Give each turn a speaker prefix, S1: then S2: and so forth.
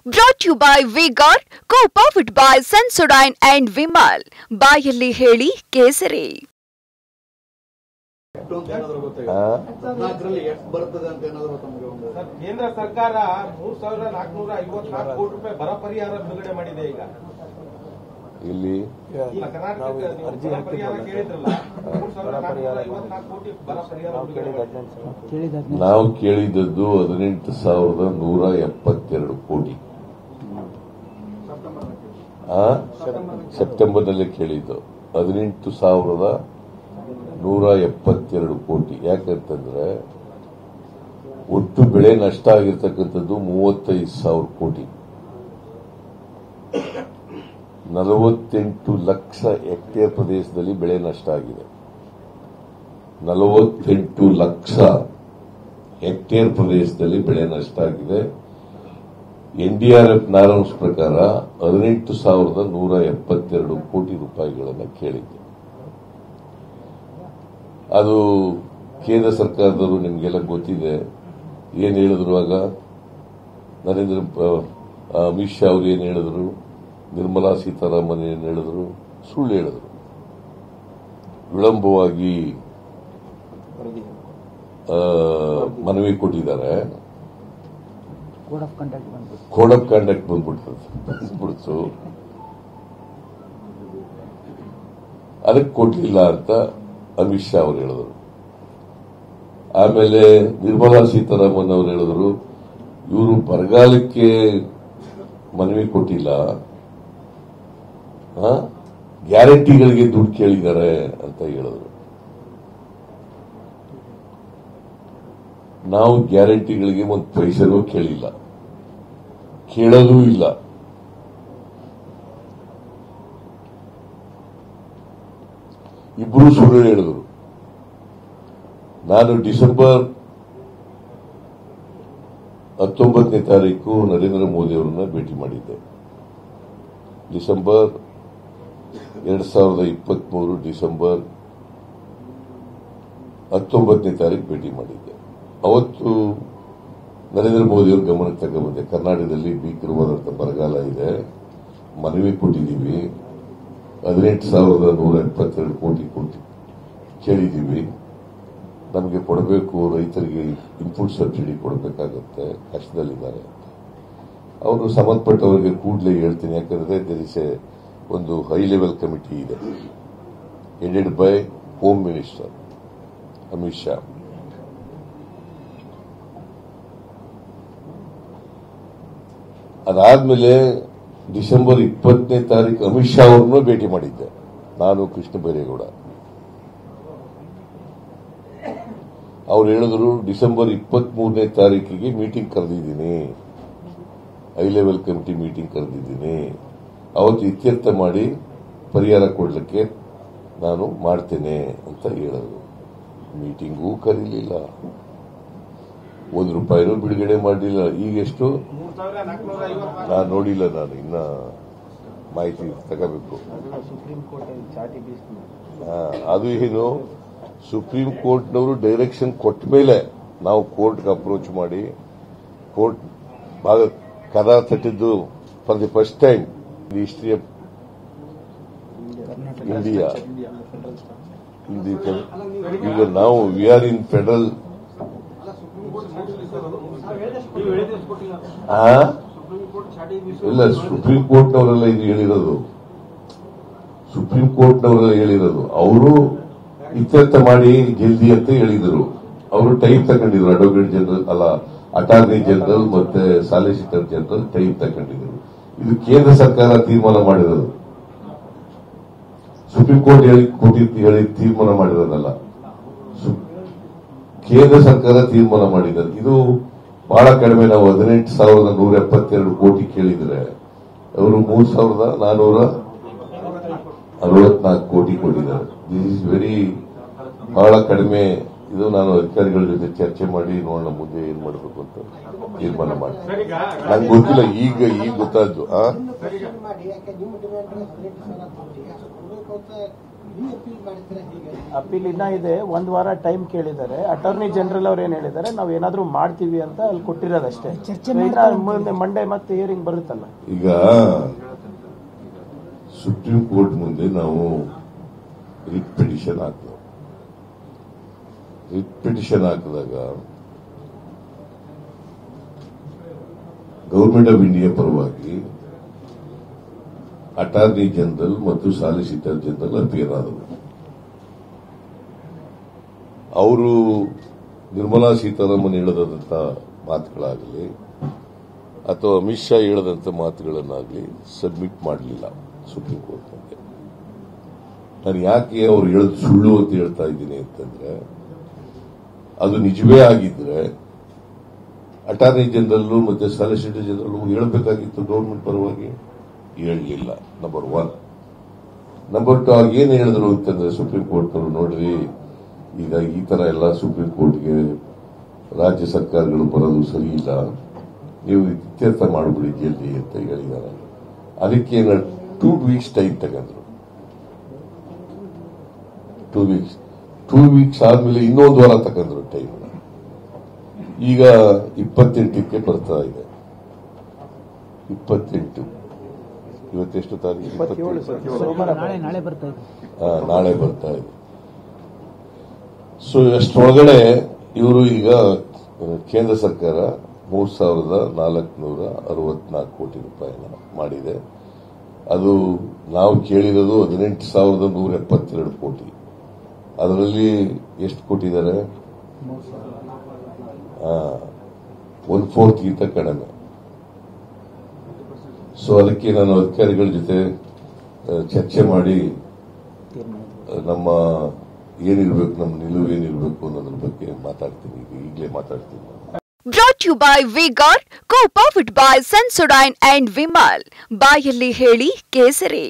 S1: Brought to you by Vigor, co-powered by Sensodyne and Vimal. ಬಾಯಲ್ಲಿ ಹೇಳಿ ಕೇಸರಿ.
S2: ಕೇಂದ್ರ ಸರ್ಕಾರ 3,454 ಕೋಟಿ ರೂಪಾಯಿ ಬರ ಪರಿಹಾರ ಬಿಡುಗಡೆ ಮಾಡಿದೆ. ಈಗ
S3: ಇಲ್ಲಿ
S2: ಕರ್ನಾಟಕ ಪರಿಹಾರ ಕೇಳಿದ್ರಲ್ಲ, 3,454 ಕೋಟಿ ಬರ ಪರಿಹಾರ
S3: ನಾವು ಕೇಳಿದ್ದದ್ದು 18,172 ಕೋಟಿ. ಸೆಪ್ಟೆಂಬರ್ನಲ್ಲೇ ಕೇಳಿದ್ದು 18,172 ಕೋಟಿ. ಯಾಕಂತಂದ್ರೆ ಒಟ್ಟು ಬೆಳೆ ನಷ್ಟ ಆಗಿರ್ತಕ್ಕಂಥದ್ದು 35,000 ಕೋಟಿ. 48 ಲಕ್ಷ ಹೆಕ್ಟೇರ್ ಪ್ರದೇಶದಲ್ಲಿ ಬೆಳೆ ನಷ್ಟ ಆಗಿದೆ. 48 ಲಕ್ಷ ಹೆಕ್ಟೇರ್ ಪ್ರದೇಶದಲ್ಲಿ ಬೆಳೆ ನಷ್ಟ ಆಗಿದೆ. ಎನ್ಡಿಆರ್ಎಫ್ ನಾರ್ಮ್ಸ್ ಪ್ರಕಾರ 18,172 ಕೋಟಿ ರೂಪಾಯಿಗಳನ್ನು ಕೇಳಿದೆ. ಅದು ಕೇಂದ್ರ ಸರ್ಕಾರದವರು ನಿಮಗೆಲ್ಲ ಗೊತ್ತಿದೆ. ಏನ್ ಹೇಳಿದ್ರು ಆಗ ಅಮಿತ್ ಶಾ ಅವರು ಏನ್ ಹೇಳಿದ್ರು, ನಿರ್ಮಲಾ ಸೀತಾರಾಮನ್ ಏನ್ ಹೇಳಿದ್ರು, ಸುಳ್ಳು ಹೇಳಿದ್ರು. ವಿಳಂಬವಾಗಿ ಮನವಿ ಕೊಟ್ಟಿದ್ದಾರೆ. ಕೋಡ್ ಆಫ್ ಕಂಡಕ್ಟ್ ಬಂದ್ಬಿಡ್ತು. ಅದಕ್ಕೆ ಕೊಡ್ಲಿಲ್ಲ ಅಂತ ಅಮಿತ್ ಶಾ ಅವರು ಹೇಳಿದ್ರು. ಆಮೇಲೆ ನಿರ್ಮಲಾ ಸೀತಾರಾಮನ್ ಅವರು ಹೇಳಿದ್ರು, ಇವರು ಬರಗಾಲಕ್ಕೆ ಮನವಿ ಕೊಟ್ಟಿಲ್ಲ, ಗ್ಯಾರಂಟಿಗಳಿಗೆ ದುಡ್ಡು ಕೇಳಿದ್ದಾರೆ ಅಂತ ಹೇಳಿದ್ರು. ನಾವು ಗ್ಯಾರಂಟಿಗಳಿಗೆ ಒಂದು ಪೈಸೆನೂ ಕೇಳಿಲ್ಲ, ಕೇಳಲೂ ಇಲ್ಲ. ಇಬ್ಬರು ಸುಳ್ಳು ಹೇಳಿದ್ರು. ನಾನು ಡಿಸೆಂಬರ್ 19ನೇ ತಾರೀಕು ನರೇಂದ್ರ ಮೋದಿ ಅವರನ್ನ ಭೇಟಿ ಮಾಡಿದ್ದೆ. ಡಿಸೆಂಬರ್ 2023 ಡಿಸೆಂಬರ್ 19ನೇ ತಾರೀಕು ಭೇಟಿ ಮಾಡಿದ್ದೆ. ಅವತ್ತು ನರೇಂದ್ರ ಮೋದಿ ಅವರು ಗಮನಕ್ಕೆ ತಗೊಂಡ್ಬಂದೆ. ಕರ್ನಾಟಕದಲ್ಲಿ ಭೀಕರವಾದಂತಹ ಬರಗಾಲ ಇದೆ, ಮನವಿ ಕೊಟ್ಟಿದ್ದೀವಿ, 18,172 ಕೋಟಿ ಕೇಳಿದ್ದೀವಿ, ನಮಗೆ ಕೊಡಬೇಕು, ರೈತರಿಗೆ ಇನ್ಪುಟ್ ಸಬ್ಸಿಡಿ ಕೊಡಬೇಕಾಗತ್ತೆ, ಕಷ್ಟದಲ್ಲಿದ್ದಾರೆ ಅಂತ. ಅವರು ಸಂಬಂಧಪಟ್ಟವರಿಗೆ ಕೂಡಲೇ ಹೇಳ್ತೀನಿ. ಯಾಕಂದ್ರೆ ದೇರಿಸೆ ಒಂದು ಹೈ ಲೆವೆಲ್ ಕಮಿಟಿ ಇದೆ, headed by home minister Amit Shah. ಅದಾದ್ಮೇಲೆ ಡಿಸೆಂಬರ್ 20ನೇ ತಾರೀಕು ಅಮಿತ್ ಶಾ ಅವರನ್ನು ಭೇಟಿ ಮಾಡಿದ್ದೆ, ನಾನು ಕೃಷ್ಣ ಬೈರೇಗೌಡ. ಅವ್ರು ಹೇಳಿದ್ರು, ಡಿಸೆಂಬರ್ 23ನೇ ತಾರೀಕಿಗೆ ಮೀಟಿಂಗ್ ಕರೆದಿದ್ದೀನಿ, ಹೈ ಲೆವೆಲ್ ಕಮಿಟಿ ಮೀಟಿಂಗ್ ಕರೆದಿದ್ದೀನಿ, ಅವತ್ತು ಇತ್ಯರ್ಥ ಮಾಡಿ ಪರಿಹಾರ ಕೊಡ್ಲಿಕ್ಕೆ ನಾನು ಮಾಡ್ತೇನೆ ಅಂತ ಹೇಳಿದ್ರು. ಮೀಟಿಂಗೂ ಕರೀಲಿಲ್ಲ, ₹1 ಬಿಡುಗಡೆ ಮಾಡಲಿಲ್ಲ. ಈಗ ಎಷ್ಟು ನಾನು ನೋಡಿಲ್ಲ, ನಾನು ಇನ್ನ ಮಾಹಿತಿ ತಗೋಬೇಕು. ಅದು ಏನು, ಸುಪ್ರೀಂ ಕೋರ್ಟ್ನವರು ಡೈರೆಕ್ಷನ್ ಕೊಟ್ಟ ಮೇಲೆ ನಾವು ಕೋರ್ಟ್ಗೆ ಅಪ್ರೋಚ್ ಮಾಡಿ, ಕೋರ್ಟ್ ಕದ ತಟ್ಟಿದ್ದು for the first time in the history of India. ಈಗ ನಾವು ವಿ ಆರ್ ಇನ್ ಫೆಡರಲ್. ಇಲ್ಲ, ಸುಪ್ರೀಂ ಕೋರ್ಟ್ನವರೆಲ್ಲ ಇದು ಹೇಳಿರೋದು, ಸುಪ್ರೀಂ ಕೋರ್ಟ್ನವರೆಲ್ಲ ಹೇಳಿರೋದು. ಅವರು ಇತ್ಯರ್ಥ ಮಾಡಿ ಜಲ್ದಿ ಅಂತ ಹೇಳಿದರು. ಅವರು ಟೈಮ್ ತಗೊಂಡಿದ್ರು, ಅಡ್ವೊಕೇಟ್ ಜನರಲ್ ಅಲ್ಲ, ಅಟಾರ್ನಿ ಜನರಲ್ ಮತ್ತೆ ಸಾಲಿಸಿಟರ್ ಜನರಲ್ ಟೈಮ್ ತಗೊಂಡಿದ್ರು. ಇದು ಕೇಂದ್ರ ಸರ್ಕಾರ ತೀರ್ಮಾನ ಮಾಡಿರೋದು, ಸುಪ್ರೀಂ ಕೋರ್ಟ್ ಹೇಳಿ ತೀರ್ಮಾನ ಮಾಡಿರೋದಲ್ಲ, ಕೇಂದ್ರ ಸರ್ಕಾರ ತೀರ್ಮಾನ ಮಾಡಿದ್ದಾರೆ. ಇದು ಬಹಳ ಕಡಿಮೆ. ನಾವು 18,172 ಕೋಟಿ ಕೇಳಿದ್ರೆ ಅವರು 3,464 ಕೋಟಿ ಕೊಟ್ಟಿದ್ದಾರೆ. ದಿಸ್ ಇಸ್ ವೆರಿ ಬಹಳ ಕಡಿಮೆ. ಇದು ನಾನು ಅಧಿಕಾರಿಗಳ ಜೊತೆ ಚರ್ಚೆ ಮಾಡಿ ನೋಡೋಣ ಮುಂದೆ ಏನ್ ಮಾಡಬೇಕು ಅಂತ ತೀರ್ಮಾನ ಮಾಡಿ. ನಂಗೆ ಗೊತ್ತಿಲ್ಲ, ಈಗ ಗೊತ್ತಾದ್ದು.
S4: ಅಪೀಲ್ ಇನ್ನ ಇದೆ, ಒಂದು ವಾರ ಟೈಮ್ ಕೇಳಿದ್ದಾರೆ. ಅಟಾರ್ನಿ ಜನರಲ್ ಅವ್ರು ಏನ್ ಹೇಳಿದ್ದಾರೆ, ನಾವ್ ಏನಾದ್ರೂ ಮಾಡ್ತೀವಿ ಅಂತ ಅಲ್ಲಿ ಕೊಟ್ಟಿರೋದಷ್ಟೇ. ಮಂಡೇ ಮತ್ತೆ ಹಿಯರಿಂಗ್ ಬರುತ್ತಲ್ಲ.
S3: ಈಗ ಸುಪ್ರೀಂ ಕೋರ್ಟ್ ಮುಂದೆ ನಾವು ರಿಟ್ ಪಿಟಿಷನ್ ಹಾಕಿದೆವು. ರಿಟ್ ಪಿಟಿಷನ್ ಹಾಕಿದಾಗ ಗವರ್ಮೆಂಟ್ ಆಫ್ ಇಂಡಿಯಾ ಪರವಾಗಿ ಅಟಾರ್ನಿ ಜನರಲ್ ಮತ್ತು ಸಾಲಿಸಿಟರ್ ಜನರಲ್ ಅಪಿಯರ್ ಆದರು. ಅವರು ನಿರ್ಮಲಾ ಸೀತಾರಾಮನ್ ಹೇಳದಂತ ಮಾತುಗಳಾಗಲಿ ಅಥವಾ ಅಮಿತ್ ಶಾ ಹೇಳದಂತ ಮಾತುಗಳನ್ನಾಗಲಿ ಸಬ್ಮಿಟ್ ಮಾಡಲಿಲ್ಲ ಸುಪ್ರೀಂ ಕೋರ್ಟ್ ಮುಂದೆ. ನಾನು ಯಾಕೆ ಅವ್ರು ಹೇಳೋದು ಸುಳ್ಳು ಅಂತ ಹೇಳ್ತಾ ಇದ್ದೀನಿ ಅಂತಂದ್ರೆ, ಅದು ನಿಜವೇ ಆಗಿದ್ರೆ ಅಟಾರ್ನಿ ಜನರಲ್ ಮತ್ತೆ ಸಾಲಿಸಿಟರ್ ಜನರಲ್ ಹೇಳಬೇಕಾಗಿತ್ತು ಗವರ್ಮೆಂಟ್ ಪರವಾಗಿ, ಹೇಳಲಿಲ್ಲ. ನಂಬರ್ 1. ನಂಬರ್ 2, ಆಗೇನು ಹೇಳಿದ್ರು ಅಂತಂದ್ರೆ ಸುಪ್ರೀಂ ಕೋರ್ಟ್ನವರು, ನೋಡ್ರಿ ಈಗ ಈ ತರ ಎಲ್ಲ ಸುಪ್ರೀಂ ಕೋರ್ಟ್ಗೆ ರಾಜ್ಯ ಸರ್ಕಾರಗಳು ಬರೋದು ಸರಿ ಇಲ್ಲ, ನೀವು ಇತ್ಯರ್ಥ ಮಾಡಿಬಿಡಿ ಜಲ್ದಿ ಅಂತ ಹೇಳಿದ್ದಾರೆ. ಅದಕ್ಕೆ 2 ವೀಕ್ಸ್ ಟೈಮ್ ತಗೊಂಡ್ರು. 2 ವೀಕ್ಸ್ ಆದ್ಮೇಲೆ ಇನ್ನೊಂದು ವಾರ ತಗೊಂಡ್ರು ಟೈಮ್. ಈಗ 28ಕ್ಕೆ ಬರ್ತಾ ಇದೆ. 28 ಇವತ್ತೆಷ್ಟು ತಾರೀಕು?
S4: 27 ನಾಳೆ ಬರ್ತಾ ಇದೆ.
S3: ನಾಳೆ ಬರ್ತಾ ಇದೆ. ಸೊ ಅಷ್ಟರೊಳಗಡೆ ಇವರು ಈಗ ಕೇಂದ್ರ ಸರ್ಕಾರ 3,464 ಕೋಟಿ ರೂಪಾಯಿನ ಮಾಡಿದೆ. ಅದು ನಾವು ಕೇಳಿರೋದು 18,172 ಕೋಟಿ. ಅದರಲ್ಲಿ ಎಷ್ಟು ಕೊಟ್ಟಿದ್ದಾರೆ? 1/4 ಕಡಿಮೆ. ಸೊ ಅದಕ್ಕೆ ನಾನು ಅಧಿಕಾರಿಗಳ ಜೊತೆ ಚರ್ಚೆ ಮಾಡಿ ನಮ್ಮ ಏನಿರಬೇಕು, ನಮ್ಮ ನಿಲುವು ಏನಿರಬೇಕು ಅನ್ನೋದ್ರ ಬಗ್ಗೆ ಮಾತಾಡ್ತೀನಿ. ಈಗಲೇ ಮಾತಾಡ್ತೀನಿ.
S1: Brought to you by Vigor, co-powered by Sensodyne and Vimal. ಬಾಯಲ್ಲಿ ಹೇಳಿ ಕೇಸರಿ.